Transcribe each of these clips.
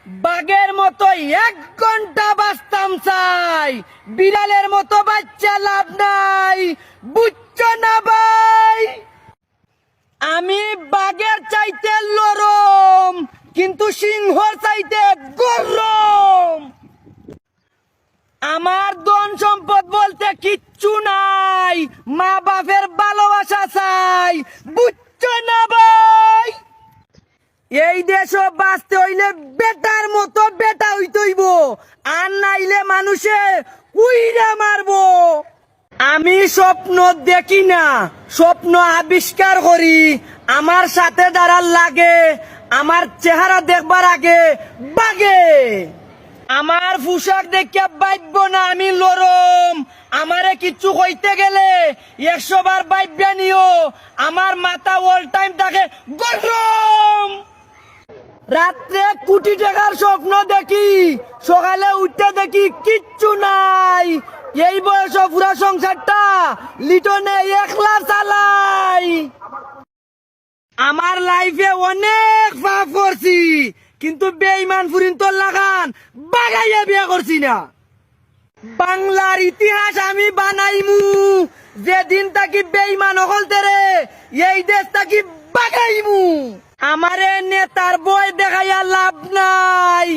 বাঘের মতো 1 ঘন্টা বাঁচতাম চাই, বিড়ালের মতো বাচ্চা লাভ নাই, বুঝছো না ভাই? আমি বাঘের চাইতে লরম, কিন্তু সিংহর চাইতে গরম। আমার ধন সম্পদ বলতে কিচ্ছু নাই, মা বাপের ভালোবাসা চাই, বুঝছো না ভাই? এই দেশও বাঁচতে হইলে বেটার মতো বেটা হইতেইব, আর নাইলে মানুষে উইরা মারবো। আমি স্বপ্ন দেখি না, স্বপ্ন আবিষ্কার করি। আমার সাথে যারা লাগে, আমার চেহারা দেখবার আগে বাগে। আমার পোশাক দেখে বাইব না আমি লরম, আমারে কিচ্ছু কইতে গেলে 100 বার বাইবা নিও। আমার মাথা অল টাইম থাকে গরম। রাত্রে কোটি টাকার স্বপ্ন দেখি, সকালে উঠতে দেখি কিচ্ছু নাই। এই বয়সে পুরা সংসারটা লিটনে একলা চালাই। আমার লাইফে অনেক পাপ করছি, কিন্তু বেঈমান ফুরিন তো লাগান বাগাইয়া বিয়া করছি না। বাংলার ইতিহাস আমি বানাইমু, যেদিন তাকি বেঈমান হলতে রে এই দেশ তাকি বাগাইমু। আমারে নেতার বই দেখাইয়া লাভ নাই,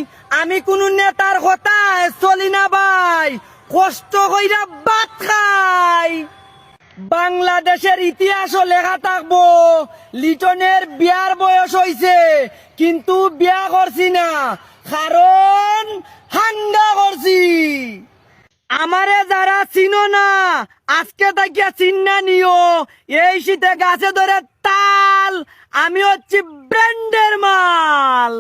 আমি কোন নেতার কথায় চলি না ভাই, কষ্ট কইরা ভাত খাই। বাংলাদেশের ইতিহাসও লেখা থাকবো, লিটনের বিয়ার বয়স হইছে কিন্তু বিয়া করছি না, কারণ হাঙ্গা করছি। আমারে যারা চিনো না, আজকে তাকিয়া চিন্না নিও। এই শীতে গাছে ধরে তাল, আমি হচ্ছি ব্র্যান্ডের মাল।